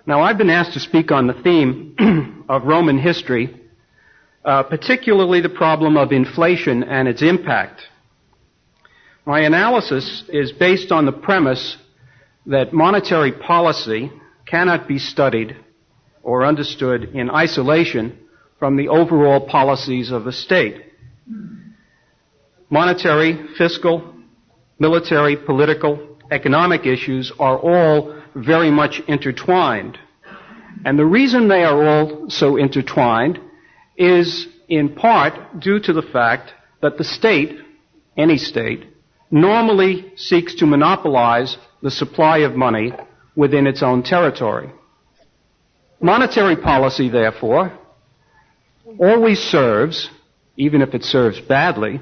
Now, I've been asked to speak on the theme of Roman history, particularly the problem of inflation and its impact. My analysis is based on the premise that monetary policy cannot be studied or understood in isolation from the overall policies of the state. Monetary, fiscal, military, political, economic issues are all very much intertwined. And the reason they are all so intertwined is in part due to the fact that the state, any state, normally seeks to monopolize the supply of money within its own territory. Monetary policy, therefore, always serves, even if it serves badly,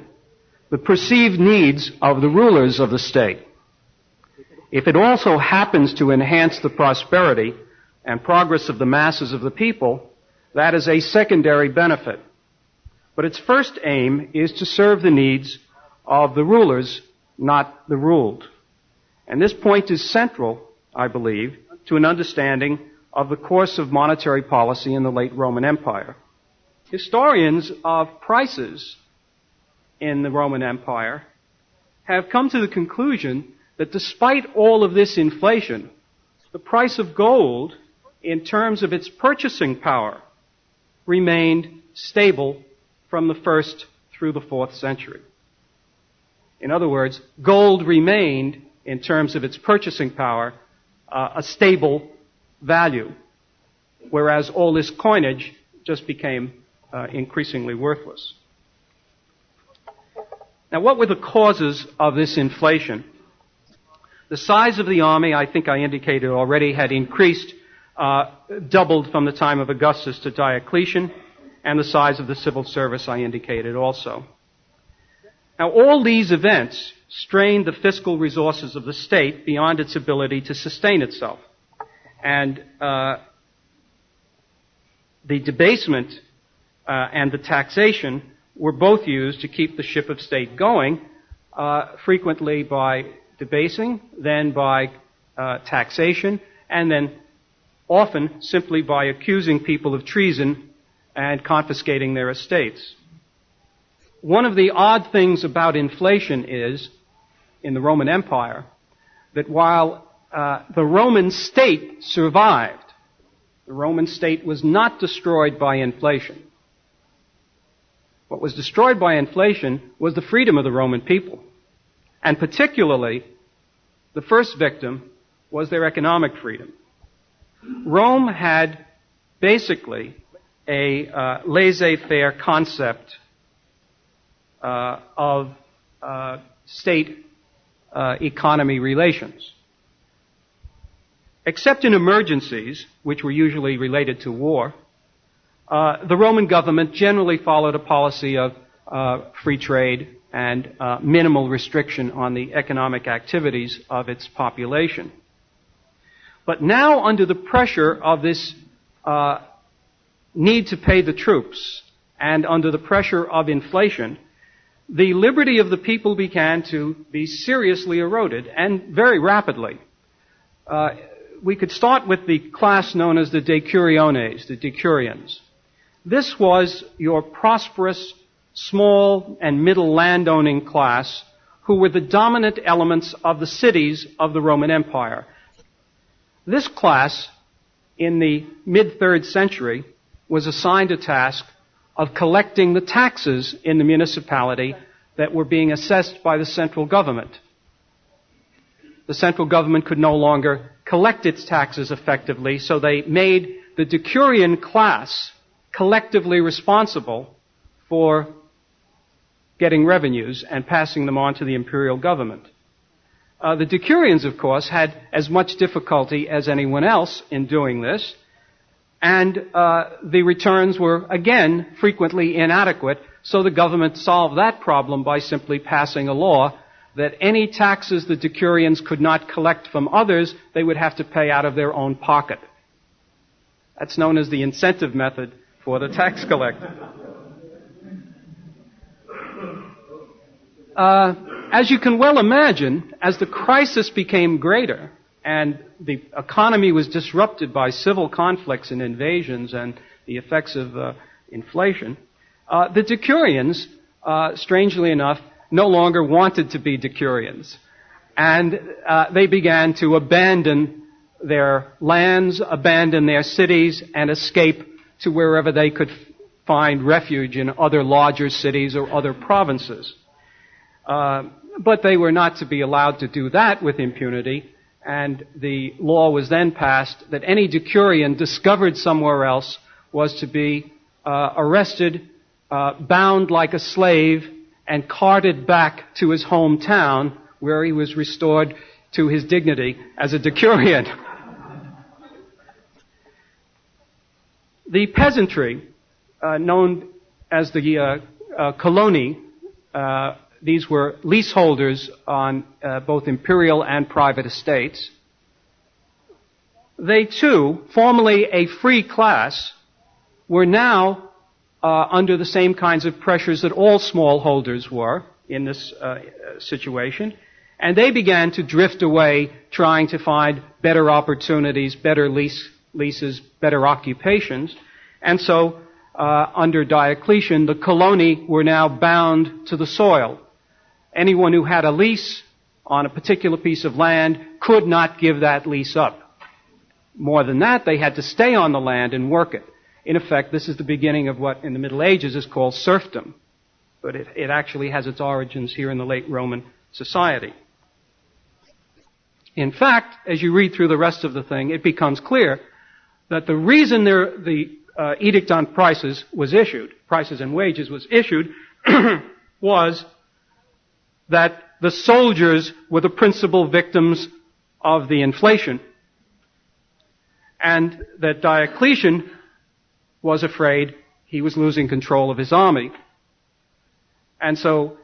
the perceived needs of the rulers of the state. If it also happens to enhance the prosperity and progress of the masses of the people, that is a secondary benefit. But its first aim is to serve the needs of the rulers, not the ruled. And this point is central, I believe, to an understanding of the course of monetary policy in the late Roman Empire. Historians of prices in the Roman Empire have come to the conclusion that despite all of this inflation, the price of gold, in terms of its purchasing power, remained stable from the 1st through the 4th century. In other words, gold remained, in terms of its purchasing power, a stable value, whereas all this coinage just became increasingly worthless. Now, what were the causes of this inflation? The size of the army, I think I indicated already, had increased, doubled from the time of Augustus to Diocletian, and the size of the civil service I indicated also. Now, all these events strained the fiscal resources of the state beyond its ability to sustain itself. And the debasement and the taxation were both used to keep the ship of state going, frequently by debasing, then by taxation, and then often simply by accusing people of treason and confiscating their estates. One of the odd things about inflation is, in the Roman Empire, that while the Roman state survived, the Roman state was not destroyed by inflation. What was destroyed by inflation was the freedom of the Roman people. And particularly, the first victim was their economic freedom. Rome had basically a laissez-faire concept of state economy relations. Except in emergencies, which were usually related to war, the Roman government generally followed a policy of free trade and minimal restriction on the economic activities of its population. But now, under the pressure of this need to pay the troops and under the pressure of inflation, the liberty of the people began to be seriously eroded, and very rapidly. We could start with the class known as the decuriones, the decurions. This was your prosperous, small and middle landowning class who were the dominant elements of the cities of the Roman Empire. This class, in the mid-3rd century, was assigned a task of collecting the taxes in the municipality that were being assessed by the central government. The central government could no longer collect its taxes effectively, so they made the decurion class collectively responsible for getting revenues and passing them on to the imperial government. The decurions, of course, had as much difficulty as anyone else in doing this, and the returns were, again, frequently inadequate, so the government solved that problem by simply passing a law that any taxes the decurions could not collect from others, they would have to pay out of their own pocket. That's known as the incentive method for the tax collector. As you can well imagine, as the crisis became greater and the economy was disrupted by civil conflicts and invasions and the effects of inflation, the Decurions, strangely enough, no longer wanted to be Decurions. And they began to abandon their lands, abandon their cities, and escape to wherever they could find refuge in other larger cities or other provinces. But they were not to be allowed to do that with impunity, and the law was then passed that any Decurion discovered somewhere else was to be arrested, bound like a slave, and carted back to his hometown, where he was restored to his dignity as a Decurion. The peasantry, known as the coloni, these were leaseholders on both imperial and private estates. They too, formerly a free class, were now under the same kinds of pressures that all smallholders were in this situation, and they began to drift away trying to find better opportunities, better leases, better occupations. And so, under Diocletian, the coloni were now bound to the soil. Anyone who had a lease on a particular piece of land could not give that lease up. More than that, they had to stay on the land and work it. In effect, this is the beginning of what in the Middle Ages is called serfdom. But it actually has its origins here in the late Roman society. In fact, as you read through the rest of the thing, it becomes clear that the reason the Edict on Prices was issued, Prices and Wages was issued, was that the soldiers were the principal victims of the inflation, and that Diocletian was afraid he was losing control of his army. And so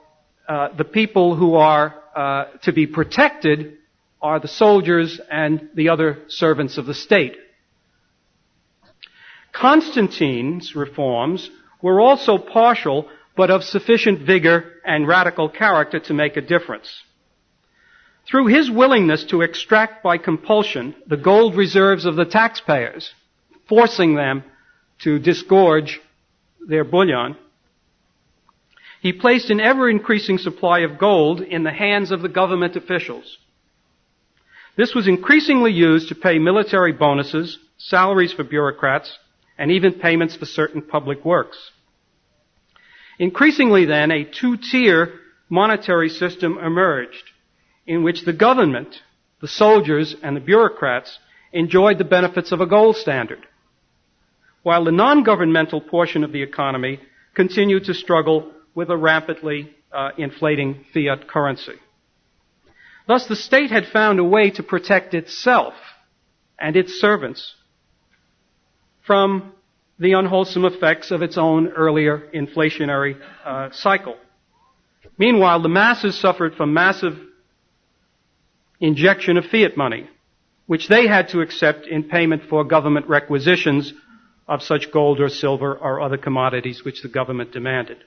the people who are to be protected are the soldiers and the other servants of the state. Constantine's reforms were also partial, but of sufficient vigor and radical character to make a difference. Through his willingness to extract by compulsion the gold reserves of the taxpayers, forcing them to disgorge their bullion, he placed an ever-increasing supply of gold in the hands of the government officials. This was increasingly used to pay military bonuses, salaries for bureaucrats, and even payments for certain public works. Increasingly then, a two-tier monetary system emerged in which the government, the soldiers, and the bureaucrats enjoyed the benefits of a gold standard, while the non-governmental portion of the economy continued to struggle with a rapidly inflating fiat currency. Thus, the state had found a way to protect itself and its servants from the unwholesome effects of its own earlier inflationary cycle. Meanwhile, the masses suffered from massive injection of fiat money, which they had to accept in payment for government requisitions of such gold or silver or other commodities which the government demanded.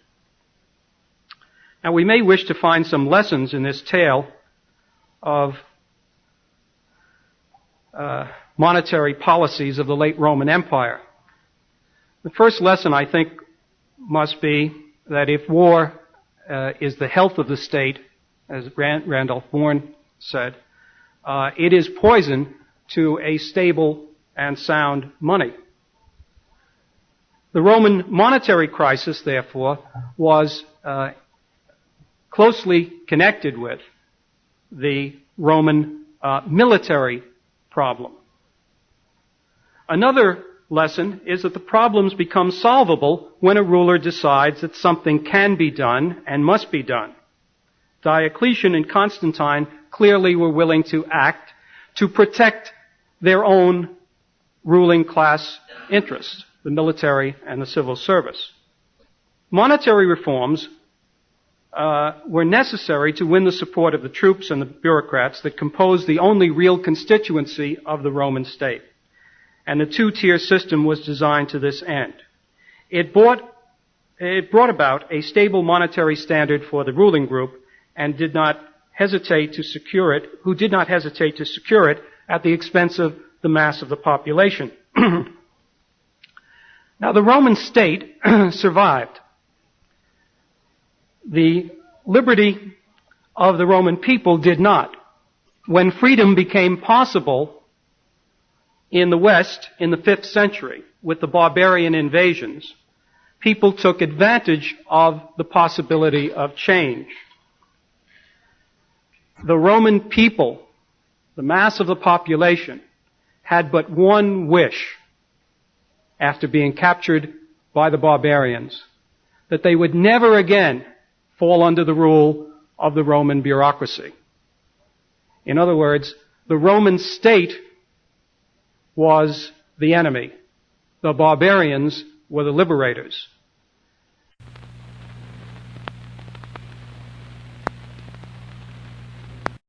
Now, we may wish to find some lessons in this tale of monetary policies of the late Roman Empire. The first lesson, I think, must be that if war is the health of the state, as Randolph Bourne said, it is poison to a stable and sound money. The Roman monetary crisis, therefore, was closely connected with the Roman military problem. Another lesson is that the problems become solvable when a ruler decides that something can be done and must be done. Diocletian and Constantine clearly were willing to act to protect their own ruling class interests, the military and the civil service. Monetary reforms were necessary to win the support of the troops and the bureaucrats that composed the only real constituency of the Roman state. And the two-tier system was designed to this end. It brought about a stable monetary standard for the ruling group and did not hesitate to secure it at the expense of the mass of the population. Now, the Roman state survived. The liberty of the Roman people did not. When freedom became possible in the West in the 5th century with the barbarian invasions, people took advantage of the possibility of change. The Roman people, the mass of the population, had but one wish after being captured by the barbarians, that they would never again fall under the rule of the Roman bureaucracy. In other words, the Roman state was the enemy. The barbarians were the liberators.